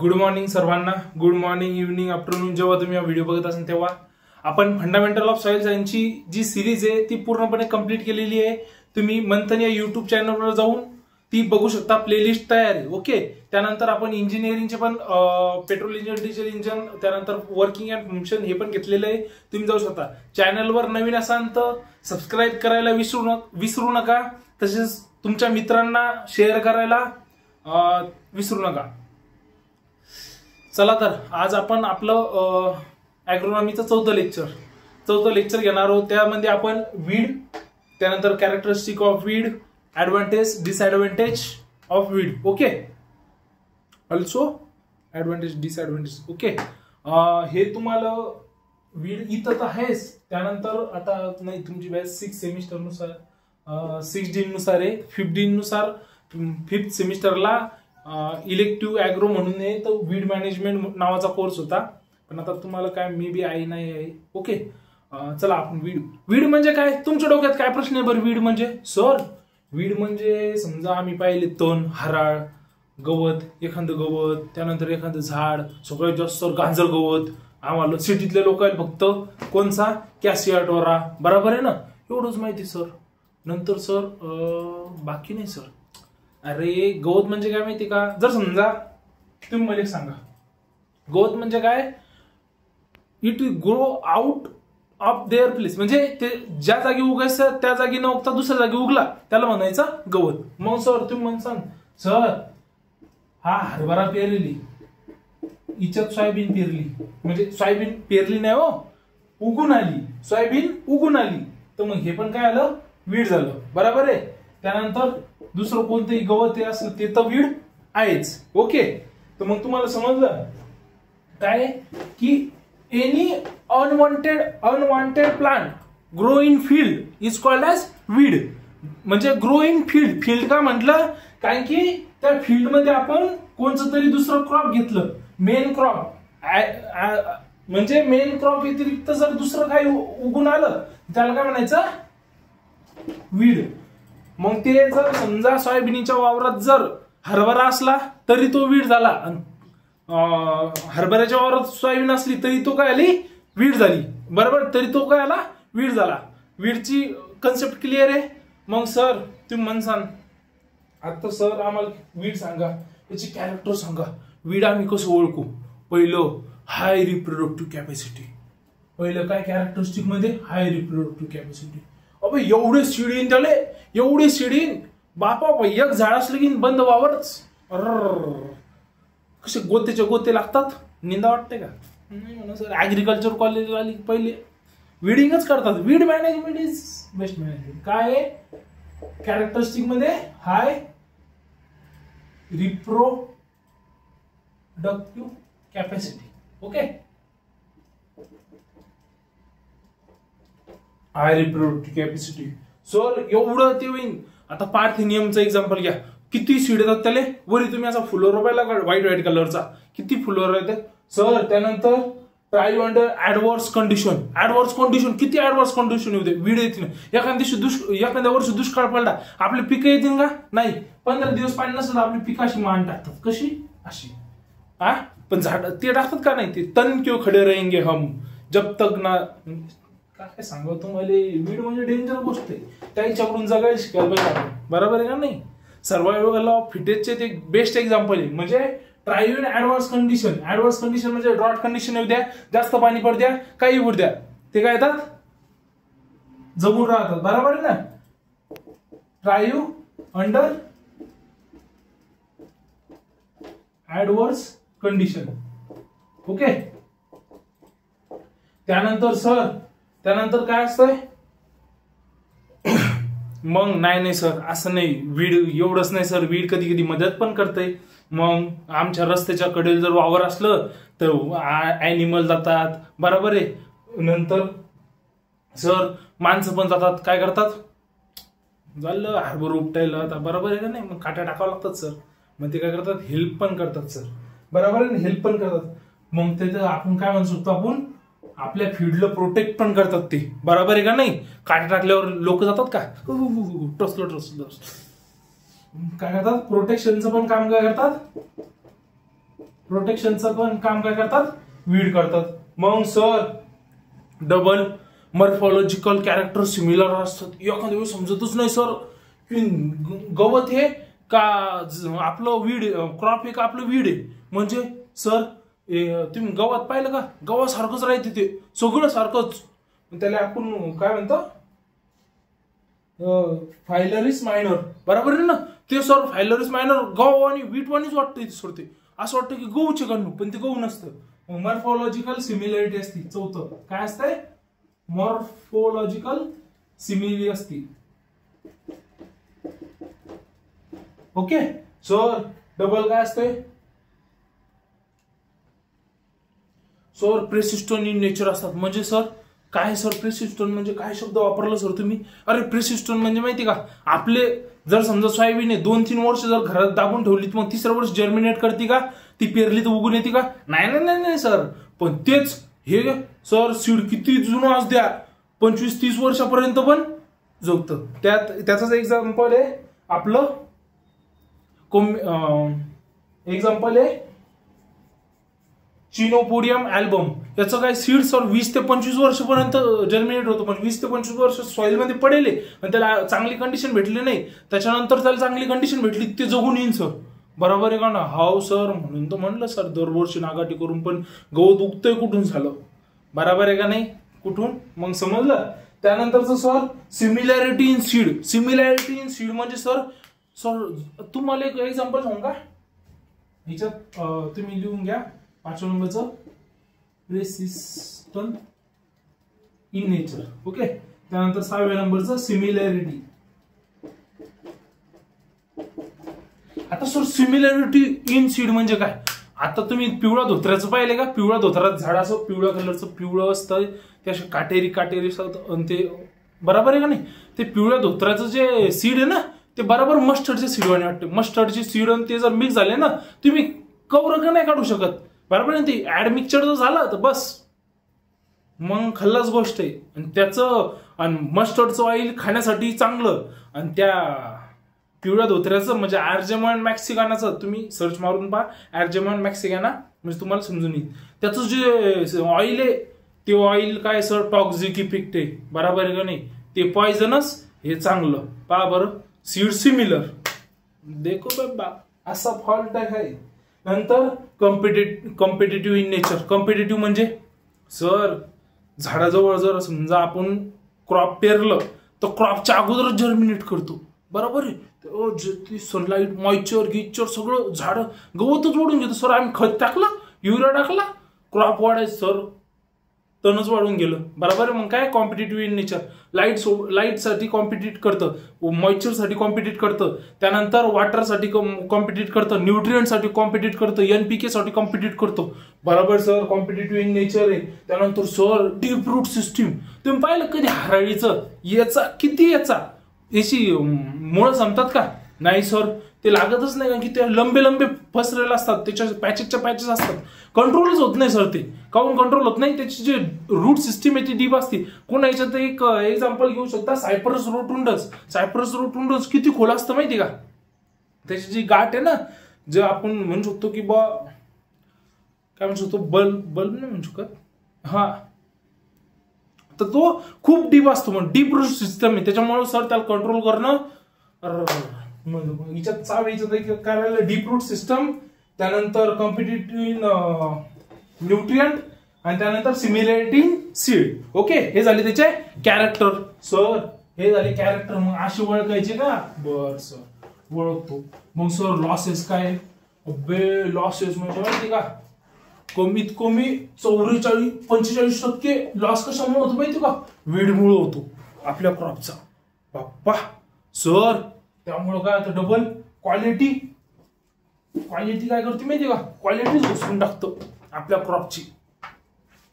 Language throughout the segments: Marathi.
गुड मॉर्निंग सर्वांना. Good morning, evening, afternoon. जेव्हा तुम्ही हा व्हिडिओ बघत असाल तेव्हा आपण फंडामेंटल ऑफ सॉइल सायन्सची जी सिरीज आहे ती पूर्णपणे कंप्लीट केलेली आहे. तुम्ही मंथन या युट्यूब चॅनलवर जाऊन ती बघू शकता. प्लेलिस्ट तयार आहे. ओके. त्यानंतर आपण इंजिनिअरिंगचे पण पेट्रोल इंजिन, डिझेल इंजिन, त्यानंतर वर्किंग अँड फंक्शन हे पण घेतलेलं आहे. तुम्ही जाऊ शकता. चॅनलवर नवीन असाल तर सबस्क्राईब करायला विसरू नका. तसेच तुमच्या मित्रांना शेअर करायला विसरू नका. चला तर आज आपण आपलं ॲग्रोनॉमीचं चौथं लेक्चर घेणार आहोत. त्यामध्ये आपण वीड, त्यानंतर characteristic of weed, advantage disadvantage of weed. Okay. Also advantage disadvantage. Okay. हे तुम्हाला वीड इथं तर आहेच. त्यानंतर आता नाही, तुमची बॅच 6 सेमिस्टरनुसार 16 नुसार आहे. 15 नुसार 5th सेमिस्टरला इलेक्टिव्ह ॲग्रो म्हणून आहे, तर वीड मॅनेजमेंट नावाचा कोर्स होता. पण आता तुम्हाला काय मे बी आहे नाही आहे. ओके. चला आपण वीड म्हणजे काय, तुमच्या डोक्यात काय प्रश्न आहे बरं? वीड म्हणजे सर, वीड म्हणजे समजा आम्ही पाहिले तण, हराळ, गवत, एखादं गवत, त्यानंतर एखादं झाड, सगळ्यात जास्त गांजर गवत. आम्हाला सिटीतल्या लोकांना फक्त कोणचा कॅसिया टोरा, बरोबर आहे ना, एवढंच माहिती सर. नंतर सर बाकी नाही सर. अरे गवत म्हणजे काय माहिती का? जर समजा तुम्ही मला सांगा, गवत म्हणजे काय? It grow out of their place, म्हणजे ते ज्या जागी उगायचं त्या जागी न उगता दुसऱ्या जागी उगला त्याला म्हणायचं गवत. मग सर तुम्ही म्हणसान सर हा हरभरा पेरलेली, हिच्यात सोयाबीन पेरली, म्हणजे सोयाबीन पेरली नाही हो, उगून आली, सोयाबीन उगून आली, तर मग हे पण काय आलं? वीड झालं. बरोबर आहे. त्यानंतर दुसरं कोणतंही गवत हे असलं ते तर वीड आहेच. ओके. तर मग तुम्हाला समजलं काय की any unwanted plant grow in field is called as weed. म्हणजे ग्रो इन फील्ड का म्हटलं? कारण की त्या फील्ड मध्ये आपण कोणतं तरी दुसरं क्रॉप घेतलं, मेन क्रॉप, म्हणजे मेन क्रॉप व्यतिरिक्त जर दुसरं काही उगून आलं त्याला काय म्हणायचं? वीड. मग ते जर समजा सोयाबीनच्या वावरात जर हरभरा असला तरी तो वीड झाला, हरभऱ्याच्या वावरात सोयाबीन असली तरी तो काय आली? वीड झाली. बरोबर. तरी तो काय आला? वीड झाला. वीडची कन्सेप्ट क्लिअर आहे. मग सर तुम्ही म्हणसान आता सर आम्हाला वीड सांगा, याची कॅरेक्टर सांगा. वीड आम्ही कसं ओळखू? पहिलं हाय रिप्रोडक्टिव्ह कॅपॅसिटी. पहिलं काय कॅरेक्टरिस्टिक मध्ये? हाय रिप्रोडक्टिव्ह कॅपॅसिटी. अबे एवढे शिडीन त्याले, एवढे शिडीन बापा, एक झाड असलं की बंद वावरच. कसे गोतेचे गोते लागतात. निंदा वाटते का? नाही म्हणा सर, ऍग्रिकल्चर कॉलेज वाली पहिले वीडिंगच करतात. Weed management is best management. काय आहे कॅरेक्टरिस्टिक मध्ये? हाय रिप्रोडक्टिव्ह कॅपॅसिटी. ओके. हाय रिप्रोडक्टिव्ह कॅपॅसिटी. सर एवढं ते होईल. आता पार्थेनियमचं एक्झाम्पल घ्या. किती सीड येतात त्याला? वरी तुम्ही असा फुलोरा पाहिला का व्हाईट कलरचा? किती फुलोरा येतात सर. त्यानंतर try under adverse condition. Adverse condition, किती ऍडव्हर्स कंडिशन येते? वीड येते ना. एखाद्या वर्षी दुष्काळ पडला, आपली पिकं येतील का? नाही. 15 दिवस पाणी नसलं आपली पिकं अशी मान टाकतात. कशी? अशी. हा पण झाड ते टाकतात का नाही? ते तन क्यों खडे रहेंगे हम जब तक ना. काय सांगू तुम्हाला, वीड म्हणजे डेंजर गोष्ट आहे. त्याच्याकडून जगायला शिकायला पाहिजे. बरोबर आहे का नाही? सर्वायवल ऑफ फिटेजचे ते बेस्ट एक्झाम्पल आहे. म्हणजे try in advance condition. Advance condition म्हणजे ड्रॉट कंडिशन येऊ द्या, जास्त पाणी पड द्या, काही उड द्या, ते काय येतात? जगून राहतात. बरोबर आहे ना? Try under advance condition. Okay. त्यानंतर काय असतंय? मग नाही सर असं नाही. वीड एवढंच नाही सर, वीड कधी कधी मदत पण करते. मग आमच्या रस्त्याच्या कडेला जर वावर असलं तर ॲनिमल जातात. बरोबर आहे. नंतर सर माणसं पण जातात. काय करतात? झालं हरभर उपटायला आता. बरोबर आहे का नाही? मग काट्या टाकावं लागतात सर. मग ते काय करतात? हेल्प पण करतात सर. बरोबर आहे. हेल्प पण करतात. मग ते आपण काय म्हणू शकतो? आपण आपल्या फील्डला प्रोटेक्ट पण करतात ते. बरोबर आहे का नाही? काटे टाकल्यावर लोक जातात का? टसलं काय करतात? प्रोटेक्शनचं पण काम काय करतात? प्रोटेक्शनचं पण काम काय करतात, वीड करतात. मग sir double morphological character similar असतात. एखाद्या वेळेस समजतच नाही सर की गवत हे का आपलं वीड, क्रॉप हे का आपलं वीड आहे. म्हणजे सर तुम्ही गवत पाहिलं का, गव्हासारखंच राहते ते सगळं सारखंच. त्याला आपण काय म्हणतो, फायलरिस मायनर, बरोबर आहे ना. ते सर फायलरिस मायनर गहू आणि वीटवाणीच वाटतं सर. ते असं वाटतं की गहूचे गणू, पण ते गहू नसतं. मॉर्फॉलॉजिकल सिमिलॅरिटी असते. चौथं काय असतंय, मॉर्फोलॉजिकल सिमिलॅरिटी असते. ओके सर डबल काय असतंय, सर प्रेसिस्टंट इन नेचर असतात. म्हणजे सर काय सर प्रेसिस्टंट म्हणजे काय शब्द वापरला सर तुम्ही. अरे प्रेसिस्टंट म्हणजे माहिती का, आपले जर समजा सोयाबीन 2-3 वर्ष जर घरात दाबून ठेवली मग तिसऱ्या वर्ष जर्मिनेट करते का, ती पेरली तर उगून येते का, नाही नाही नाही सर. पण तेच हे सर सीड किती जुनं असू द्या 25-30 वर्षापर्यंत पण जगतं. त्याचाच एक्झाम्पल आहे आपलं, एक्झाम्पल आहे चिनोपोडियम अल्बम. याचं काय सीड सर 20 ते 25 वर्षापर्यंत जर्मिनेट होतं. पण 20 ते 25 वर्ष सॉइल मध्ये पडेल आणि त्याला चांगली कंडिशन भेटली नाही, त्याच्यानंतर त्याला चांगली कंडिशन भेटली ते जगून येईन सर. बरोबर आहे का ना. हाव सर, म्हणून तर म्हणलं सर दरवर्षी नागाटी करून पण गवत उगतंय कुठून झालं. बरोबर आहे का नाही, कुठून. मग समजलं. त्यानंतरचं sir similarity in seed. Similarity in seed म्हणजे सर तुम्हाला एक एक्झाम्पल सांगू का, ह्याच्यात तुम्ही लिहून घ्या 5व्या नंबरचं, प्रेसिस्टंट इन नेचर. ओके. त्यानंतर 6व्या नंबरचं सिमिलॅरिटी. आता सर सिमिलॅरिटी इन सीड म्हणजे काय. आता तुम्ही पिवळा धोत्र्याचं पाहिले का, पिवळा धोत्र्याचं झाड असं पिवळ्या कलरचं पिवळं असतं, ते असे काटेरी असतात ते, बरोबर आहे का नाही. ते पिवळ्या धोत्र्याचं जे सीड आहे ना, ते बरोबर मस्टर्डचे सीड वाणे वाटते. मस्टर्डचे सीड आणि ते जर मिक्स झाले ना, तुम्ही कवरं नाही काढू शकत. बरोबर आहे. ते ऍड मिक्सचर जर झालं तर बस मग खल्लाच गोष्ट आहे. आणि त्याचं आणि मस्टर्डचं ऑइल खाण्यासाठी चांगलं, आणि त्या पिवळ्या धोत्र्याचं म्हणजे आर्जेमॉन मॅक्सिकानाचं तुम्ही सर्च मारून पहा, आर्जेमॉन मॅक्सिकाना, म्हणजे तुम्हाला समजून येईल. त्याचं जे ऑइल आहे ते ऑइल काय सर टॉक्झिक इफेक्ट आहे. बरोबर आहे का नाही. ते पॉइझनस, हे चांगलं. पहा बरं, सीड सिमिलर. देखो बाबा असा फॉल्ट आहे. नंतर कॉम्पिटेटिव्ह इन नेचर. कॉम्पिटेटिव्ह म्हणजे सर झाडाजवळ जर समजा आपण क्रॉप पेरलं तर क्रॉपच्या अगोदरच जर्मिनेट करतो. बरोबर आहे. सनलाईट, मॉइश्चर, गिच्चर सगळं झाड गवतच ओढून घेतो. सर आम्ही खत टाकलं, युरिया टाकला, क्रॉप वाढायचं सर तणच वाढून गेलं. बरोबर आहे. मग काय कॉम्पिटेटिव्ह इन नेचर. लाईटसाठी कॉम्पिटिट करतं, मॉइश्चरसाठी कॉम्पिटिट करतं, त्यानंतर वॉटरसाठी कॉम्पिटिट करतं, न्यूट्रिएंटसाठी कॉम्पिटिट करतं, NPK साठी कॉम्पिटिट करतो. बरोबर सर कॉम्पिटेटिव्ह इन नेचर आहे. त्यानंतर सर डीप रूट सिस्टीम. तुम्ही पाहिलं कधी हराळीचं याची मुळं संपतात का, नाही सर. ते लागतच नाही, कारण की ते लंबे पसरलेले असतात, त्याच्या पॅचेस असतात. कंट्रोलच होत नाही सर. ते काऊन कंट्रोल होत नाही, त्याची जी रूट सिस्टीम आहे ती डीप असते. कोणा याच्यात एक एक्झाम्पल घेऊ शकता, सायप्रस रोटुंडस. सायप्रस रोटुंडस किती खोल असतं माहिती का. त्याची जी गाठ आहे ना, जे आपण म्हणू शकतो की बा काय म्हणू शकतो, बल्ब नाही म्हणू शकत, हा, तर तो खूप डीप असतो. मग डीप रूट सिस्टम आहे, त्याच्यामुळे सर त्याला कंट्रोल करणं हिच्यात करायला डीप रूट सिस्टम, त्यानंतर कॉम्पिटेटिव्ह इन न्यूट्रिएंट, आणि त्यानंतर सिमिलॅरिटी इन सीड. ओके, हे झाले त्याचे कॅरेक्टर. सर हे झाले कॅरेक्टर. मग अशी ओळखायचे का, बर सर ओळखतो. मग सर लॉसेस काय, लॉसेस म्हणजे माहिती का, कमीत कमी 45% लॉस कशामुळे होतो माहिती का, वीडमुळे होतो आपल्या क्रॉपचा. बाप्पा सर त्यामुळं काय होतं, डबल क्वालिटी काय करते माहिती का, क्वालिटी घुसून टाकतं आपल्या क्रॉपची.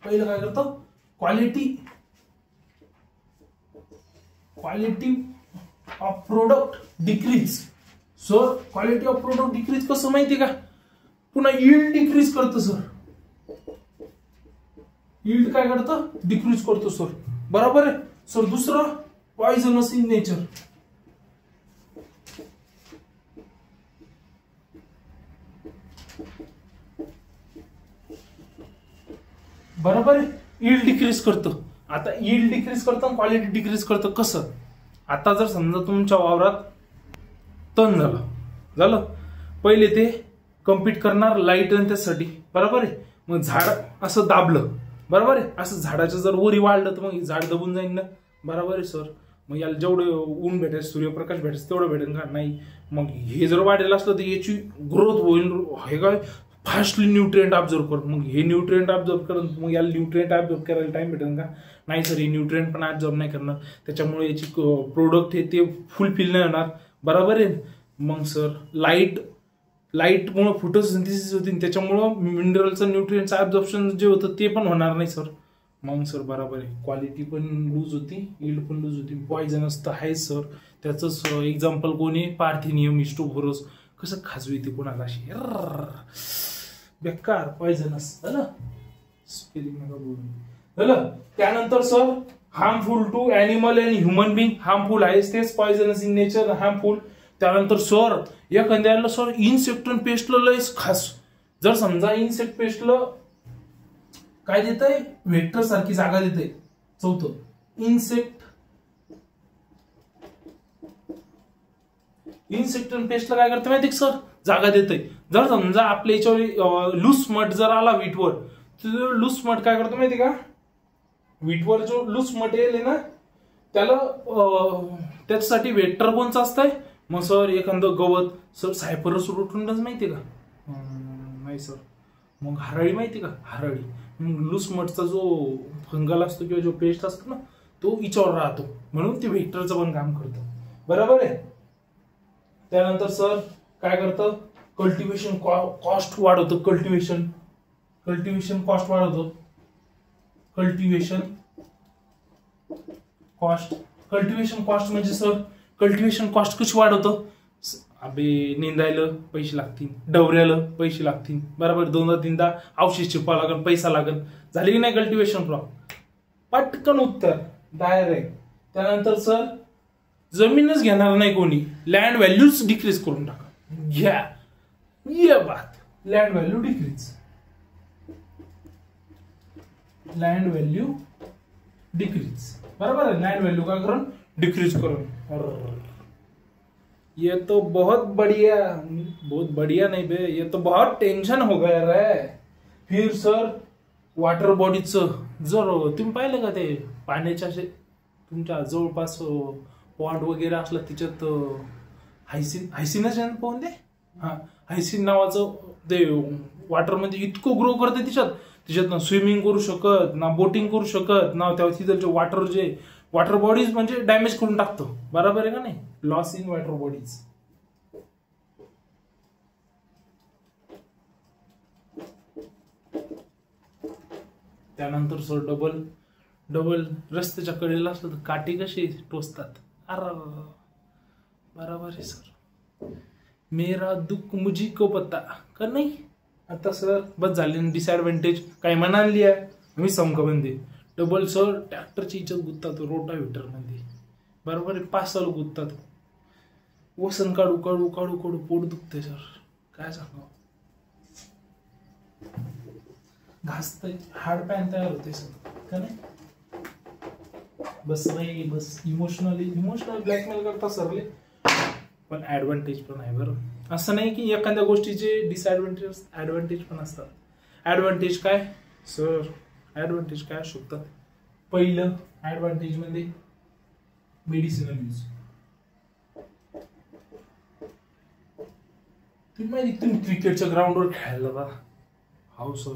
पहिलं काय करतं, quality of product decrease. Sir quality of product decrease कसं माहिती का, पुन्हा यील्ड डिक्रीज करतं सर. यील्ड काय करतं, डिक्रीज करतो सर. बरोबर आहे सर. दुसरं पॉइझनस इन नेचर. बरोबर आहे, यील्ड डिक्रीज करतं. आता यील्ड डिक्रीज करतं, क्वालिटी डिक्रीज करतं. कसं? आता जर समजा तुमच्या वावरात तण झालं, पहिले ते कम्पीट करणार लाईट आणि त्यासाठी, बरोबर आहे. मग झाड असं दाबलं, बरोबर आहे, असं झाडाचं जर वरी वाढलं तर मग झाड दबून जाईल ना, बरोबर आहे सर. मग याला जेवढं ऊन भेटेल, सूर्यप्रकाश भेटेल तेवढं भेटेल का? नाही. मग हे जर वाढेल असलं तर याची ग्रोथ होईल, हे काय फास्टली न्यूट्रिएंट ऑब्झर्व करून. मग हे न्यूट्रिएंट ऑब्झर्व करून मग याला न्यूट्रिएंट ऑब्झर्व करायला टाइम भेटेल का? नाही सर, हे न्यूट्रिएंट पण ऑब्झर्व नाही करणार, त्याच्यामुळे याची प्रोडक्ट हे ते फुलफिल नाही होणार, बरोबर आहे. मग सर लाईटमुळे फोटोसिंथेसिस होती, त्याच्यामुळं मिनरलचं न्यूट्रिएंटचं ॲब्झॉर्प्शन जे होतं ते पण होणार नाही सर. मग सर बरोबर आहे, क्वालिटी पण लूज होती, यील्ड पण लूज होती. पॉयझनस तर आहे सर. त्याचंच एक्झाम्पल कोणी पार्थिनियम इस्टोफोरस कसं खाजवी ते कोणाला अशी बेकार पॉयझनस झालं. स्पेलिंग नका बोलू झालं. त्यानंतर sir harmful to animal and human being, harmful आहे तेच पॉयझनस इन नेचर, हार्मफुल. त्यानंतर सर एखाद्याला सर इन्सेक्ट पेस्टला लयच खास. जर समजा इन्सेक्ट पेस्टला काय देतंय, व्हेक्टर सारखी जागा देते. चौथं इन्सेक्ट पेस्टला काय करते माहिती सर, जागा देते. जर समजा आपल्या याच्यावर लूस मट जर आला वीटवर, तर लूस मट काय करतो माहिती का, वीटवर जो लूस मट येईल ना त्याला त्याच्यासाठी वेक्टर कोणचं असतंय. मग सर एखादं गवत, सर सायपरस रोटुंडस माहितीये का? नाही सर. मग हरळी माहिती का? हरळी. लूस मटचा जो फंगल असतो किंवा जो पेस्ट असतो ना तो हिच्यावर राहतो, म्हणून ते व्हेक्टरचं पण काम करतं, बरोबर आहे. त्यानंतर सर काय करतं, कल्टिवेशन कॉस्ट वाढवतं. कल्टिवेशन कॉस्ट वाढवतं. कल्टिवेशन कॉस्ट म्हणजे सर कल्टिवेशन कॉस्ट कशी वाढवतं, अबे निंदायला पैसे लागतील, डवऱ्याला पैसे लागतील, बरोबर, दोनदा तीनदा औषध चिपा लागेल, पैसा लागेल. झाली की नाही कल्टिवेशन प्रॉब्लेम? पटकन उत्तर डायरेक्ट. त्यानंतर सर जमीनच घेणार नाही कोणी, लँड व्हॅल्यूच डिक्रीज करून टाका. घ्या ये बात, land value decrease, land value decrease, बरोबर आहे. लँड व्हॅल्यू काय करून डिक्रीज करून. ये तो बहुत बढ़िया नहीं बे, ये तो बहुत टेंशन हो गया रे. फिर सर वॉटर बॉडीचं जर तुम्ही पाहिलं का, ते पाण्याच्या तुमच्या जवळपास पॉन्ड वगैरे असलं त्याच्यात हायसिनच पाहून दे, हायसिन नावाचं ते वॉटरमध्ये इतकं ग्रो करते त्याच्यात ना स्विमिंग करू शकत ना, बोटिंग करू शकत ना, त्या तिथलचे वॉटर बॉडीज म्हणजे डॅमेज करून टाकतो, बरोबर आहे का नाही. Loss in water bodies. त्यानंतर सर डबल रस्त्याच्या कडेला असलं तर काठी कशी टोचतात, बरोबर आहे सर. मेरा दुःख मुझी को पता का नाही. आता सर बस झाली डिसएडव्हान्टेज काय म्हणाली आहे मी समकबंदी. डबल सर ट्रॅक्टरची इज्जत गुंततात रोटाव्हेटर मध्ये, बरोबर आहे. 5 साल गुंततात, वसन काढू पोट दुखते सर, काय सांगा. घासतंय हाड पॅन तयार होते सर, का नाही. बस इमोशनल ब्लॅकमेल करता सरले, पण ऍडव्हान्टेज पण आहे बरं. असं नाही की एखाद्या गोष्टीचे डिसएडव्हान्टेज ऍडव्हान्टेज पण असतात. ऍडव्हान्टेज काय सर, ऍडव्हान्टेज काय असू शकतात. पहिलं ऍडव्हान्टेज मध्ये मेडिसिनल यूज. तुम्ही माहिती तुम्ही क्रिकेटच्या ग्राउंडवर खेळायला जा, हो सर,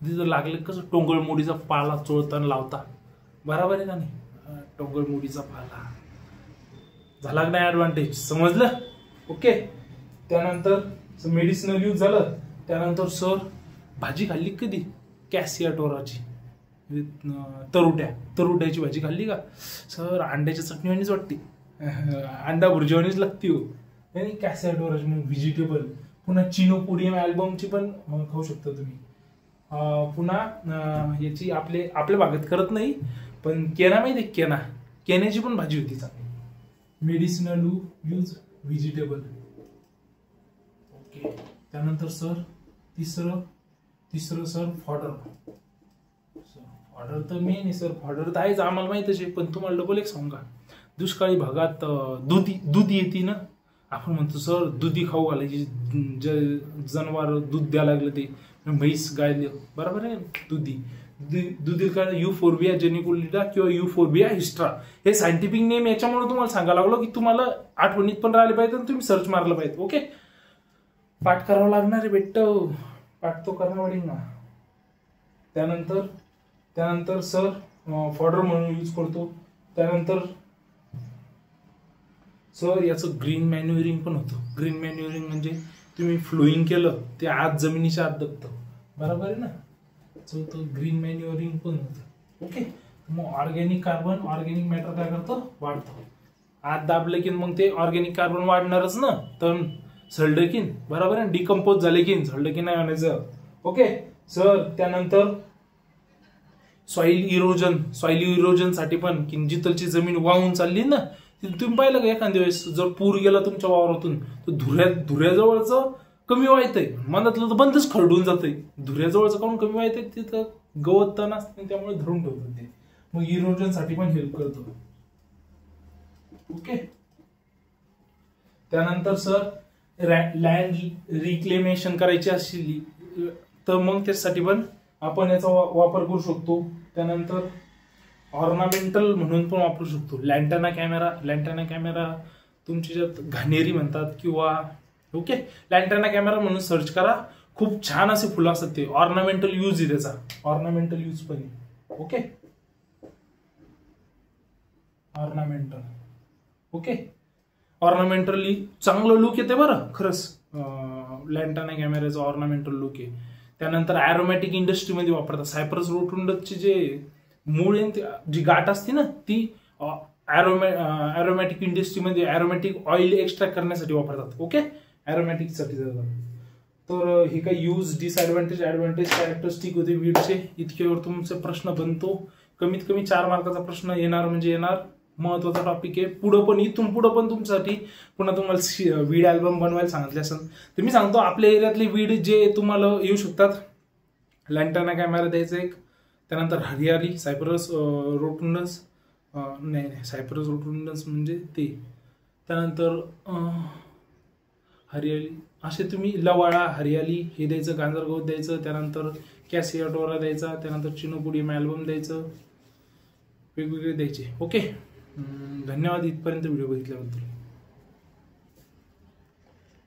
तिथं लागले कसं टोंगळ मोडीचा पाला चोळताना लावता, बरोबर आहे का नाही. टोंगळ मोडीचा पाला झाला की नाही ऍडव्हान्टेज, समजलं. ओके. त्यानंतर मेडिसिनल यूज झालं. त्यानंतर सर भाजी खाल्ली कधी, कॅसिया टोराची, तरुट्याची भाजी खाल्ली का सर, अंड्याच्या चटणीवानीच वाटते, अंडा भुर्जीवानीच लागते हो. कॅसिया टोराची व्हेजिटेबल. पुन्हा चिनोपोडियम अल्बमची पण खाऊ शकता तुम्ही. पुन्हा याची आपल्या भागात करत नाही पण केना माहिती, केन्याची पण भाजी होती चांगली. Medicinal use vegetable. ओके. त्यानंतर सर तिसरं सर फॉडर. फॉडर तर मेन आहे सर, फॉडर तर आहेच आम्हाला माहितच आहे, पण तुम्हाला डबल एक सांगू का, दुष्काळी भागात दूध येते ना, आपण म्हणतो सर दुधी खाऊ घालायची, जनावर दूध द्यायला लागलं ते म्हैस गाय बरोबर आहे, दुधी का युफोर्बिया जेनिकुलिडा किंवा युफोर्बिया हिस्ट्रा हे सायंटिफिक नेम याच्यामुळे तुम्हाला सांगायला लागलो की तुम्हाला आठवणीत पण राहिले पाहिजे आणि तुम्ही सर्च मारलं पाहिजे. ओके, पाठ करावं लागणार आहे बेट, पाठ तो करावं लागेल ना. त्यानंतर सर फॉडर म्हणून यूज करतो. त्यानंतर सर याचं ग्रीन मॅन्युअरिंग पण होतं. ग्रीन मॅन्युअरिंग म्हणजे तुम्ही फ्लोईंग केलं ते आत जमिनीच्या आत दबतं, बरोबर आहे ना, सो तो ग्रीन मॅन्युअरिंग पण होतं. ओके, मग ऑर्गॅनिक कार्बन, ऑर्गॅनिक मॅटर काय करतं, वाढतं. आत दाबले की मग ते ऑर्गॅनिक कार्बन वाढणारच ना, तर सल्डकीन बरोबर आहे, डिकम्पोज झाले की सल्डकीन नाही म्हणायचं. ओके सर, त्यानंतर सॉइल इरोजन साठी पण की जिथलची जमीन वाहून चालली ना, तुम्ही पाहिलं का एखाद्या वेळेस जर पूर गेला तुमच्या वावरातून तर धुऱ्याजवळचं कमी व्हायचंय, मनातलं तर बंदच खरडून जातंय, धुऱ्याजवळचं काऊन कमी व्हायचंय, तिथं गवत तण असते त्यामुळे धरून ठेवतात ते, मग इरोजन साठी पण हेल्प करतो. ओके, त्यानंतर सर लँड रिक्लेमेशन करायची असली तर मग त्यासाठी पण आपण याचा वापर करू शकतो. त्यानंतर ऑर्नामेंटल म्हणून पण वापरू शकतो. लँटाना कॅमेरा तुमच्यात घाणेरी म्हणतात किंवा ओके, लँटाना कॅमेरा म्हणून सर्च करा, खूप छान असे फुलं असतात ते, ऑर्नामेंटल यूज आहे त्याचा, ऑर्नामेंटल यूज पण. ओके, ऑर्नामेंटल, ओके, ऑर्नामेंटली चांगलं लुक येते बरं खरंच, लँटाना कॅमेराचा ऑर्नामेंटल लुक आहे. त्यानंतर ॲरोमॅटिक इंडस्ट्रीमध्ये वापरतात. सायप्रस रोटुंडसची जे मूळ आहे, जी गाठ असते ना, ती ॲरोमॅटिक इंडस्ट्रीमध्ये ॲरोमॅटिक ऑइल एक्स्ट्रॅक्ट करण्यासाठी वापरतात. ओके, ॲरोमॅटिकसाठी जातात. तर हे काही यूज, डिसएडव्हान्टेज, ॲडव्हान्टेज, कॅरेक्टरिस्टिक होते वीडचे. इतक्यावर तुमचा प्रश्न बनतो. कमीत कमी 4 मार्काचा प्रश्न येणार म्हणजे येणार. महत्वाचा टॉपिक आहे. इथून पुढं पण तुमच्यासाठी पुन्हा तुम्हाला वीड अल्बम बनवायला सांगितले असेल तर मी सांगतो, आपल्या एरियातले वीड जे तुम्हाला येऊ शकतात, लँटाना कॅमेरा द्यायचा एक, त्यानंतर हरियाली, सायप्रस रोटुंडस, नाही सायप्रस रोटुंडस म्हणजे ते, त्यानंतर हरियाली, असे तुम्ही लवाळा, हरियाली हे द्यायचं, गांजरगवत द्यायचं, त्यानंतर कॅसिया डोरा द्यायचा, त्यानंतर चिनोपुडियम अल्बम द्यायचं, वेगवेगळे द्यायचे. ओके, धन्यवाद इथपर्यंत व्हिडिओ बघितल्याबद्दल.